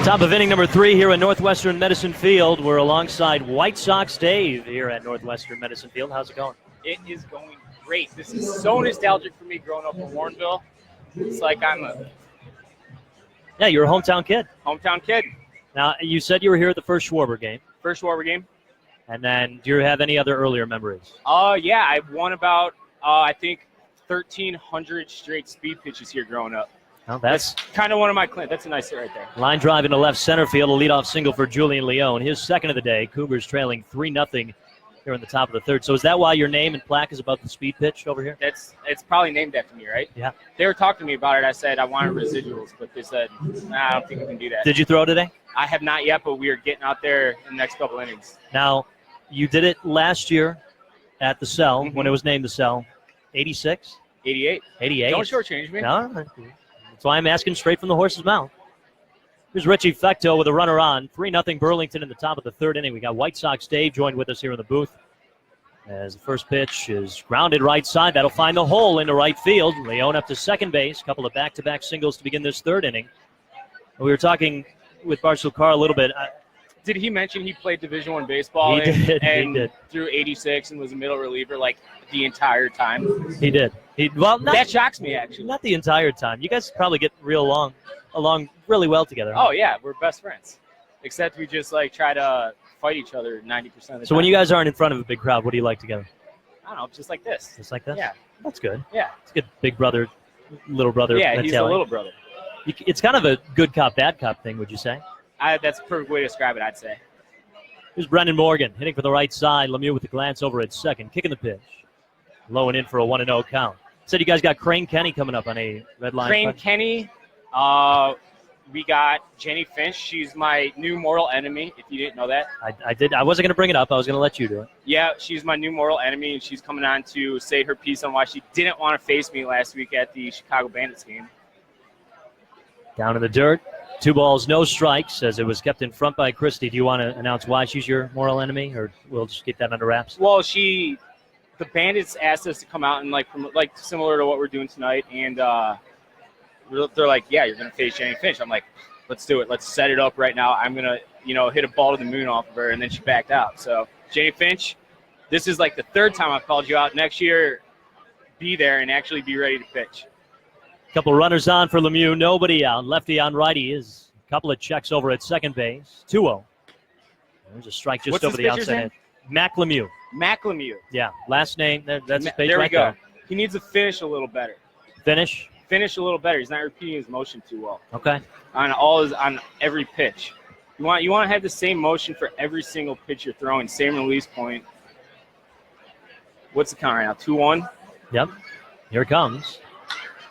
Top of inning number 3 here at Northwestern Medicine Field. We're alongside White Sox Dave here at Northwestern Medicine Field. How's it going? It is going great. This is so nostalgic for me growing up in Warrenville. It's like I'm a you're a hometown kid. hometown kid. Now, you said you were here at the first Schwarber game. First Schwarber game. And then, do you have any other earlier memories? Yeah, I've won about, I think, 1,300 straight speed pitches here growing up. Well, that's kind of one of my claims. That's a nice hit right there. Line drive into left center field, a leadoff single for Julian Leone. His second of the day. Cougars trailing 3-0 here in the top of the third. So is that why your name and plaque is about the speed pitch over here? It's probably named after me, right? Yeah. They were talking to me about it. I said I wanted residuals, but they said, I don't think we can do that. Did you throw today? I have not yet, but we are getting out there in the next couple innings. Now, you did it last year at the Cell when it was named the Cell. 86? 88. 88. Don't shortchange me. No, that's why I'm asking straight from the horse's mouth. Here's Richie Fecto with a runner on. 3-0 Burlington in the top of the third inning. We got White Sox Dave joined with us here in the booth. As the first pitch is grounded right side. That'll find the hole into right field. Leone up to second base. A couple of back-to-back singles to begin this third inning. We were talking with Barstool Carr a little bit. Did he mention he played Division I baseball He and did. threw 86 and was a middle reliever like the entire time? He did. That shocks me, actually. Not the entire time. You guys probably get along really well together. Oh, yeah, we're best friends. Except we just try to fight each other 90% of the time. So when you guys aren't in front of a big crowd, what do you like together? I don't know, just like this. Just like this? Yeah. That's good. Yeah. It's good big brother, little brother mentality. He's a little brother. It's kind of a good cop, bad cop thing, would you say? That's a perfect way to describe it, I'd say. Here's Brendan Morgan hitting for the right side. Lemieux with a glance over at second, kicking the pitch. Low and in for a 1-0 count. Said you guys got Kane County coming up on a red line. Kane County. We got Jenny Finch. She's my new mortal enemy, if you didn't know that. I did. I wasn't going to bring it up. I was going to let you do it. Yeah, she's my new mortal enemy, and she's coming on to say her piece on why she didn't want to face me last week at the Chicago Bandits game. Down in the dirt. 2 balls, no strikes, as it was kept in front by Christie. Do you want to announce why she's your moral enemy, or we'll just keep that under wraps? Well, the Bandits asked us to come out and similar to what we're doing tonight, and they're like, yeah, you're going to face Jenny Finch. I'm like, let's do it. Let's set it up right now. I'm going to, hit a ball to the moon off of her, and then she backed out. So, Jenny Finch, this is the third time I've called you out. Next year, be there and actually be ready to pitch. Couple runners on for Lemieux, nobody out. Lefty on righty is a couple of checks over at second base. 2-0. There's a strike just over the outside edge. Mac Lemieux. Mac Lemieux. Yeah, last name. That's his page there right we go. there. He needs to finish a little better. Finish a little better. He's not repeating his motion too well. Okay. On every pitch. You want to have the same motion for every single pitch you're throwing. Same release point. What's the count right now? 2-1. Yep. Here it comes.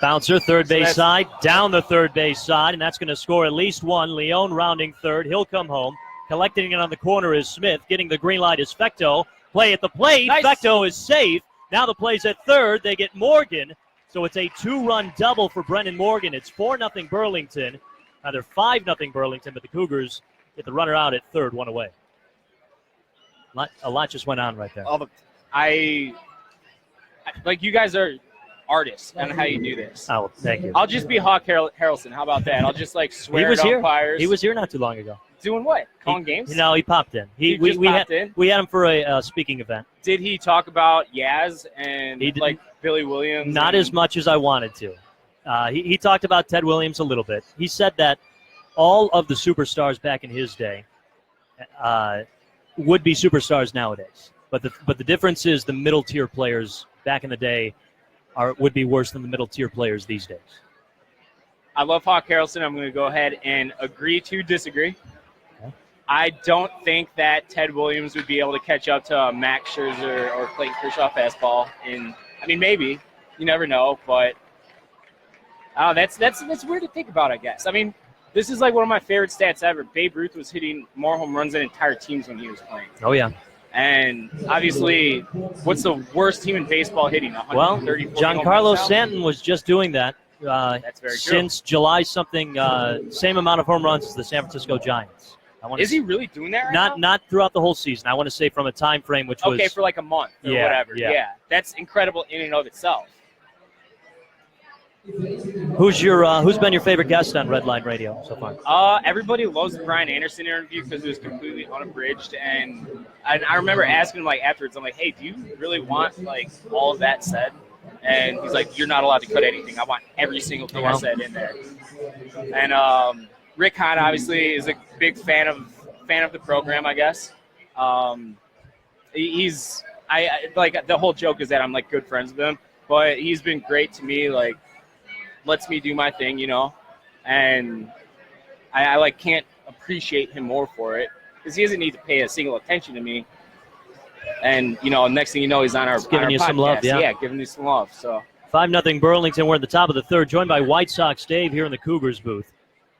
Bouncer, third base side, down the third base side, and that's going to score at least one. Leone rounding third. He'll come home. Collecting it on the corner is Smith. Getting the green light is Fecto. Play at the plate. Nice. Fecto is safe. Now the play's at third. They get Morgan. So it's a 2-run double for Brendan Morgan. It's 4-0 Burlington. Either 5-0 Burlington, but the Cougars get the runner out at third, one away. A lot just went on right there. You guys are artists on how you do this. Oh, thank you. I'll just be Hawk Harrelson. How about that? I'll just swear at umpires. He was here not too long ago. Doing what? Calling games? No, he popped in. We had him for a speaking event. Did he talk about Yaz and Billy Williams? Not as much as I wanted to. He talked about Ted Williams a little bit. He said that all of the superstars back in his day would be superstars nowadays. But the difference is the middle tier players back in the day would be worse than the middle tier players these days. I love Hawk Harrelson. I'm going to go ahead and agree to disagree. Okay. I don't think that Ted Williams would be able to catch up to Max Scherzer or Clayton Kershaw fastball. Maybe. You never know, but that's weird to think about, I guess. This is one of my favorite stats ever. Babe Ruth was hitting more home runs than entire teams when he was playing. Oh, yeah. And obviously, what's the worst team in baseball hitting? Well, Giancarlo Stanton was just doing that. That's very true. Since July same amount of home runs as the San Francisco Giants. Is he really doing that right now? Not throughout the whole season. I want to say from a time frame which was... Okay, for a month or whatever. Yeah. That's incredible in and of itself. Who's been your favorite guest on Red Line Radio so far? Everybody loves the Brian Anderson interview because it was completely unabridged, and I remember asking him like afterwards, I'm like, hey, do you really want like all of that said? And he's like, you're not allowed to cut anything. I want every single thing I said in there. And Rick Hahn obviously is a big fan of the program, I guess. He's like the whole joke is that I'm like good friends with him, but he's been great to me. Like, lets me do my thing, and I like can't appreciate him more for it because he doesn't need to pay a single attention to me. And next thing you know, he's on our giving you podcast. some love, yeah, giving you some love. So 5-0 Burlington. We're at the top of the third, joined by White Sox Dave here in the Cougars booth.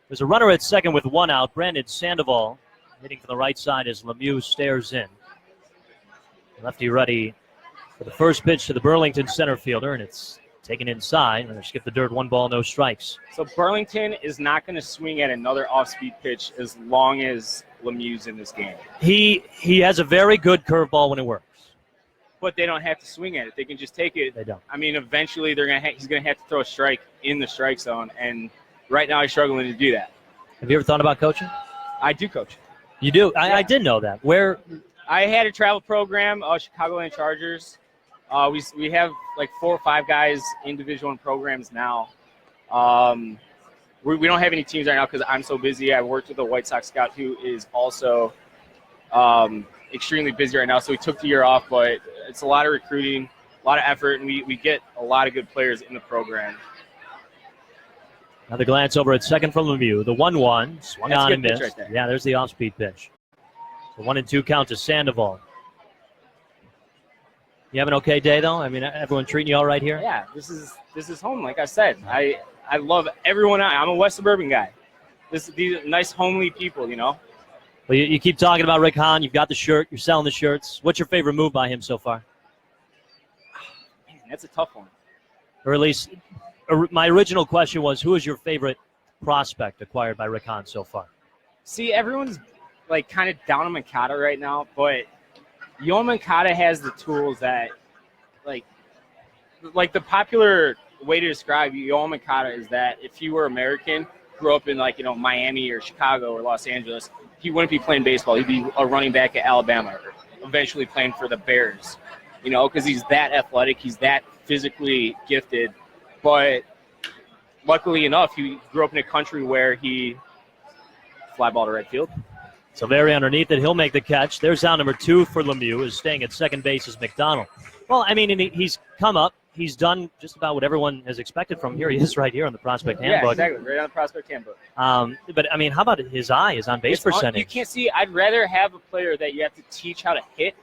There's a runner at second with one out. Brandon Sandoval hitting from the right side as Lemieux stares in. Lefty ready for the first pitch to the Burlington center fielder, and it's taken inside, and they skip the dirt. 1 ball, no strikes. So Burlington is not going to swing at another off-speed pitch as long as Lemieux's in this game. He has a very good curveball when it works. But they don't have to swing at it. They can just take it. They don't. I mean, eventually he's going to have to throw a strike in the strike zone, and right now he's struggling to do that. Have you ever thought about coaching? I do coach. You do? Yeah. I did know that. Where? I had a travel program, Chicagoland Chargers. We have like 4 or 5 guys in Division I programs now. We don't have any teams right now because I'm so busy. I worked with a White Sox scout who is also extremely busy right now. So we took the year off, but it's a lot of recruiting, a lot of effort, and we get a lot of good players in the program. Another glance over at second from Lemieux. The 1-1 swung on and missed. Right there. Yeah, there's the off-speed pitch. The 1-2 count to Sandoval. You have an okay day, though? I mean, everyone treating you all right here? Yeah, this is home. Like I said, I love everyone. I'm a West Suburban guy. These nice, homely people, Well, you keep talking about Rick Hahn. You've got the shirt. You're selling the shirts. What's your favorite move by him so far? Man, that's a tough one. Or at least, my original question was, who is your favorite prospect acquired by Rick Hahn so far? See, everyone's like kind of down on Mancata right now, but Yoel Mancata has the tools that, like the popular way to describe Yoel Mancata is that if you were American, grew up in Miami or Chicago or Los Angeles, he wouldn't be playing baseball. He'd be a running back at Alabama or eventually playing for the Bears, because he's that athletic, he's that physically gifted. But luckily enough, he grew up in a country where he fly ball to right field. So very underneath it, he'll make the catch. There's out number 2 for Lemieux, is staying at second base is McDonald. Well, I mean, he's come up. He's done just about what everyone has expected from him. Here he is right here on the Prospect Handbook. Yeah, exactly, right on the Prospect Handbook. But, I mean, how about his eye, his on-base percentage? You can't see. I'd rather have a player that you have to teach how to hit,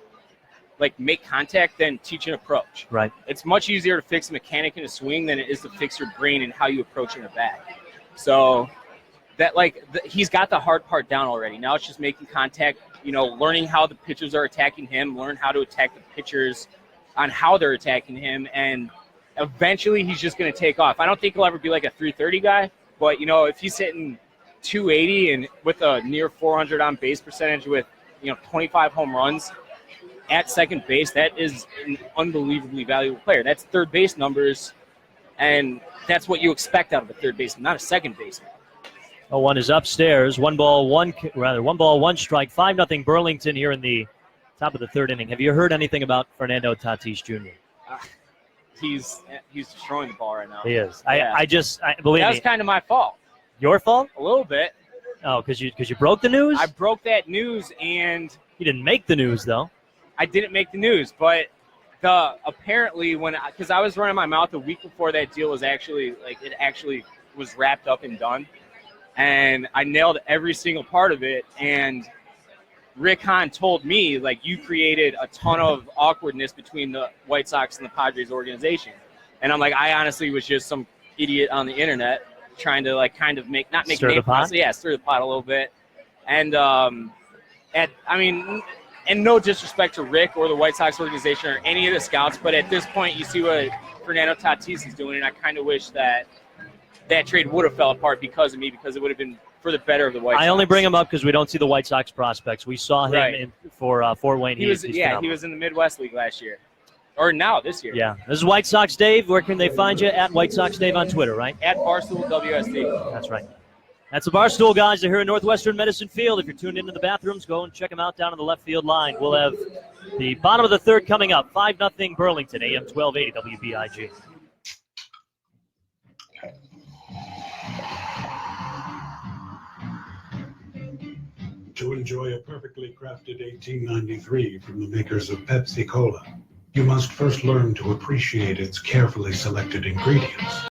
like make contact, than teach an approach. Right. It's much easier to fix a mechanic in a swing than it is to fix your brain and how you approach in a bat. So that he's got the hard part down already. Now it's just making contact, learning how the pitchers are attacking him, learn how to attack the pitchers on how they're attacking him, and eventually he's just going to take off. I don't think he'll ever be like a 330 guy, but, if he's hitting 280 and with a near 400 on base percentage with, 25 home runs at second base, that is an unbelievably valuable player. That's third base numbers, and that's what you expect out of a third baseman, not a second baseman. 1 is upstairs. 1 ball, 1 strike. 5-0 Burlington here in the top of the third inning. Have you heard anything about Fernando Tatis Jr.? He's destroying the ball right now. He is. Yeah. I believe that me. was kind of my fault. Your fault? A little bit. Oh, because you broke the news? I broke that news, and you didn't make the news, though. I didn't make the news, but apparently because I was running my mouth a week before that deal was actually was wrapped up and done, and I nailed every single part of it. And Rick Hahn told me, you created a ton of awkwardness between the White Sox and the Padres organization. And I'm like, I honestly was just some idiot on the internet trying to kind of stir the pot? Yeah, stir the pot a little bit. And and no disrespect to Rick or the White Sox organization or any of the scouts, but at this point you see what Fernando Tatis is doing, and I kind of wish that trade would have fell apart because of me, because it would have been for the better of the White Sox. I only bring him up because we don't see the White Sox prospects. We saw him Right. for Fort Wayne. He was in the Midwest League last year. Or now, this year. Yeah. This is White Sox Dave. Where can they find you? At White Sox Dave on Twitter, right? At Barstool WSD. That's right. That's the Barstool guys. They're here in Northwestern Medicine Field. If you're tuned into the bathrooms, go and check them out down in the left field line. We'll have the bottom of the third coming up. 5-0 Burlington, AM 1280 WBIG. To enjoy a perfectly crafted 1893 from the makers of Pepsi Cola, you must first learn to appreciate its carefully selected ingredients.